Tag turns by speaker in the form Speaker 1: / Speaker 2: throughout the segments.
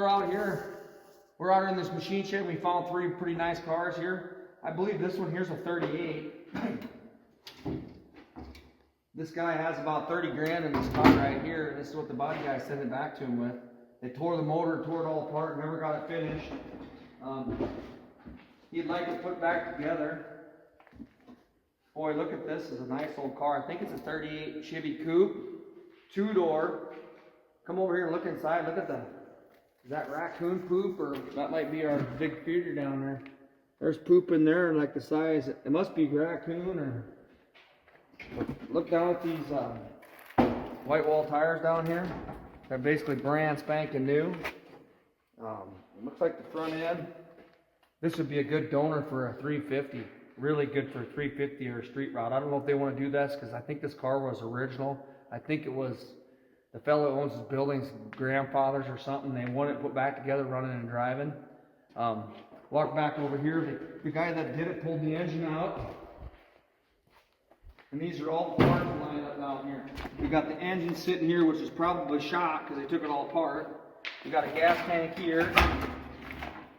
Speaker 1: we're out here. We're out in this machine shed. We found 3 pretty nice cars here. I believe this one here's a 38. This guy has about 30 grand in this car right here. This is what the body guy sent it back to him with. They tore the motor, tore it all apart, never got it finished. He'd like to put back together. Boy, look at this. It's a nice old car. I think it's a 38 Chevy Coupe, 2-door. Come over here and look inside. Look at the, is that raccoon poop, or that might be our big feeder down there. There's poop in there, like the size. It must be raccoon, or look down at these white wall tires down here. They're basically brand spanking new. Looks like the front end. This would be a good donor for a 350. Really good for a 350 or a street route. I don't know if they want to do this because I think this car was original. I think it was the fellow who owns this building's grandfather's or something. They want it put back together, running and driving. Walk back over here. The guy that did it pulled the engine out. And these are all the parts lined up down here. We got the engine sitting here, which is probably shot because they took it all apart. We got a gas tank here.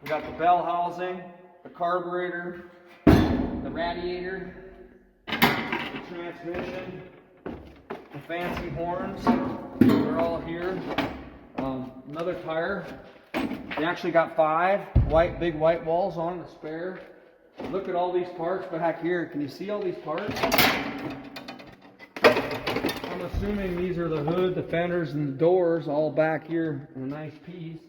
Speaker 1: We got the bell housing, the carburetor, the radiator, the transmission, the fancy horns. They're all here. Another tire. They actually got 5 big white walls on it, a spare. Look at all these parts back here. Can you see all these parts? I'm assuming these are the hood, the fenders, and the doors all back here in a nice piece.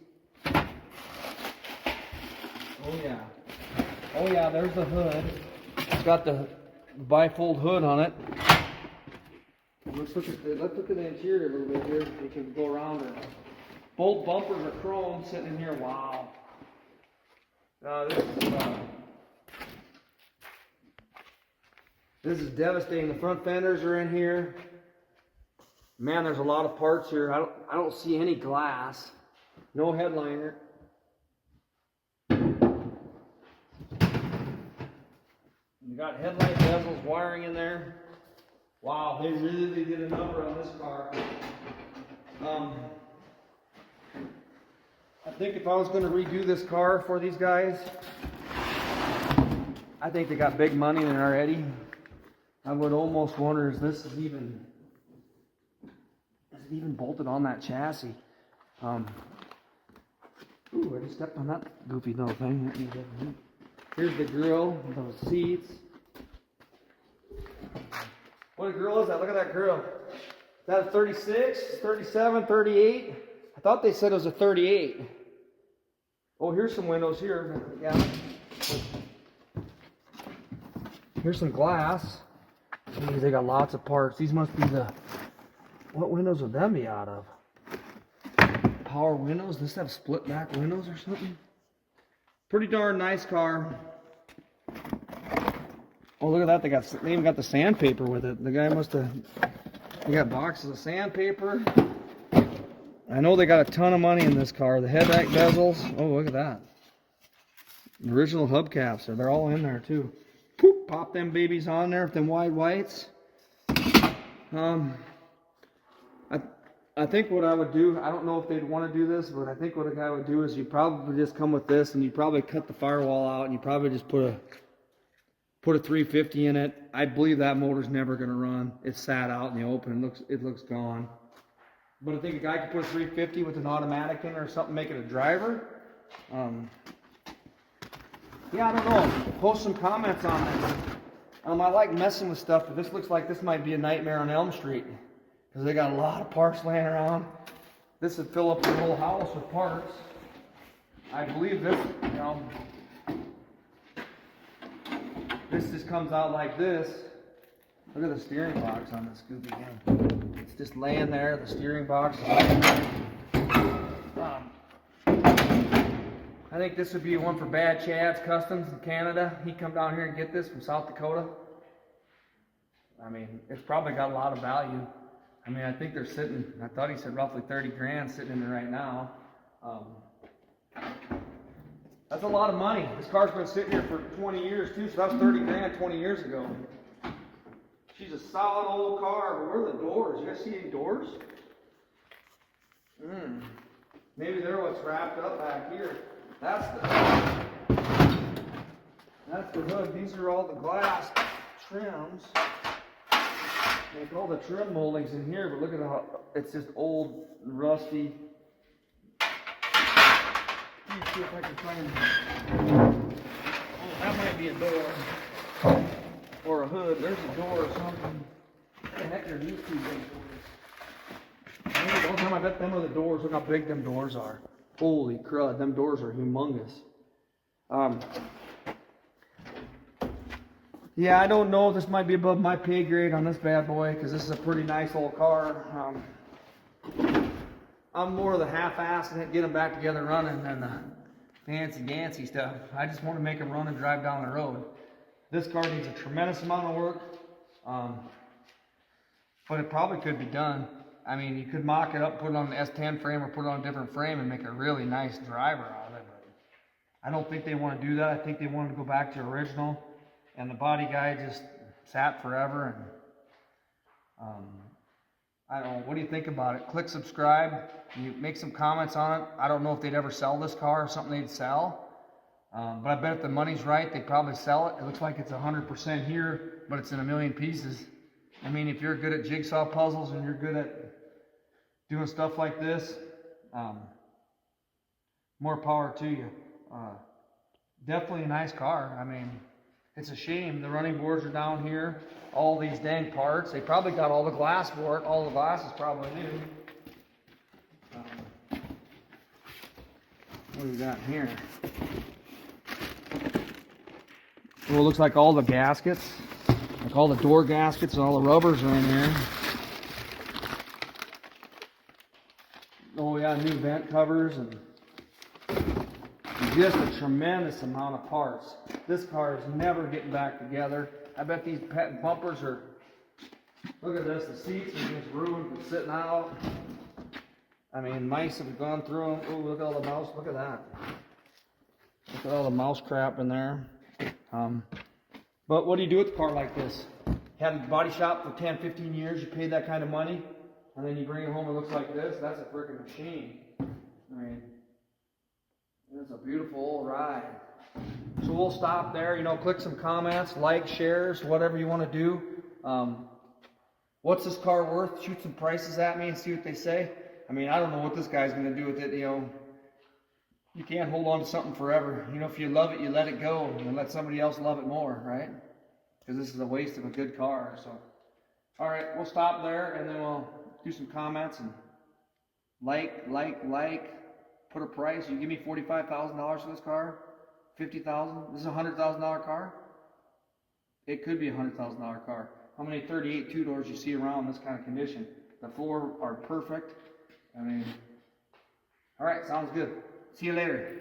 Speaker 1: Oh yeah, there's the hood. It's got the bifold hood on it. Let's look at the interior a little bit here. You can go around it. Both bumpers are chrome sitting in here. Wow. This is devastating. The front fenders are in here. Man, there's a lot of parts here. I don't see any glass. No headliner. You got headlight bezels, wiring in there. Wow, they really did a number on this car. I think if I was going to redo this car for these guys, I think they got big money in it already. I would almost wonder if this is even bolted on that chassis. Ooh, I just stepped on that goofy little thing. Here's the grill, those seats. What a grill is that? Look at that grill. Is that a 36, 37, 38? I thought they said it was a 38. Oh, here's some windows here. Yeah. Here's some glass. Jeez, they got lots of parts. These must be the... What windows would them be out of? Power windows? Does this have split back windows or something? Pretty darn nice car. Oh, look at that. They even got the sandpaper with it. The guy must have... They got boxes of sandpaper. I know they got a ton of money in this car. The headlight bezels. Oh, look at that. The original hubcaps. They're all in there, too. Poop, pop them babies on there with them wide whites. I think what I would do, I don't know if they'd want to do this, but I think what a guy would do is you'd probably just come with this and you'd probably cut the firewall out and you'd probably just put a 350 in it. I believe that motor's never going to run. It's sat out in the open. It looks gone. But I think a guy could put a 350 with an automatic in it or something, make it a driver. Yeah, I don't know. Post some comments on this. I like messing with stuff, but this looks like this might be a nightmare on Elm Street. Because they got a lot of parts laying around. This would fill up the whole house with parts. I believe this, this just comes out like this. Look at the steering box on this Scooby game. It's just laying there. The steering box is laying there. I think this would be one for Bad Chad's Customs in Canada. He'd come down here and get this from South Dakota. I mean, it's probably got a lot of value. I mean, I think they're sitting, I thought he said roughly 30 grand sitting in there right now. That's a lot of money. This car's been sitting here for 20 years too, so that was 30 grand 20 years ago. She's a solid old car, but where are the doors? You guys see any doors? Maybe they're what's wrapped up back here. That's the hood. These are all the glass trims. Like all the trim moldings in here, but look at how it's just old, rusty. Let me see if I can find. Oh, that might be a door or a hood. There's a door or something. What the heck are these two big doors? The whole time I bet them are the doors. Look how big them doors are. Holy crud, them doors are humongous. Yeah, I don't know. This might be above my pay grade on this bad boy because this is a pretty nice old car. I'm more of the half-ass and get them back together running than the fancy-dancy stuff. I just want to make them run and drive down the road. This car needs a tremendous amount of work, but it probably could be done. I mean, you could mock it up, put it on an S10 frame or put it on a different frame and make a really nice driver out of it. But I don't think they want to do that. I think they wanted to go back to original. And the body guy just sat forever. And I don't know. What do you think about it? Click subscribe. You make some comments on it. I don't know if they'd ever sell this car or something they'd sell. But I bet if the money's right, they'd probably sell it. It looks like it's 100% here, but it's in a million pieces. I mean, if you're good at jigsaw puzzles and you're good at doing stuff like this, more power to you. Definitely a nice car. I mean, it's a shame the running boards are down here. All these dang parts. They probably got all the glass for it. All the glass is probably new. What do we got here? Well, it looks like all the gaskets, like all the door gaskets and all the rubbers are in here. Oh yeah, new vent covers and just a tremendous amount of parts. This car is never getting back together. I bet these pet bumpers are, look at this, the seats are just ruined from sitting out. I mean, mice have gone through them. Oh, look at all the mouse, look at that. Look at all the mouse crap in there. But what do you do with a car like this? You had a body shop for 10, 15 years, you paid that kind of money, and then you bring it home, it looks like this. That's a freaking machine. I mean, it's a beautiful old ride. So we'll stop there. You know, click some comments, like, shares, whatever you want to do. What's this car worth? Shoot some prices at me and see what they say. I mean, I don't know what this guy's going to do with it. You know, you can't hold on to something forever. You know, if you love it, you let it go and let somebody else love it more, right? Because this is a waste of a good car. So, all right, we'll stop there and then we'll do some comments and like. Put a price. You give me $45,000 for this car, $50,000. This is a $100,000 car. It could be a $100,000 car. How many 38 two-doors you see around this kind of condition? The four are perfect. I mean, all right, sounds good. See you later.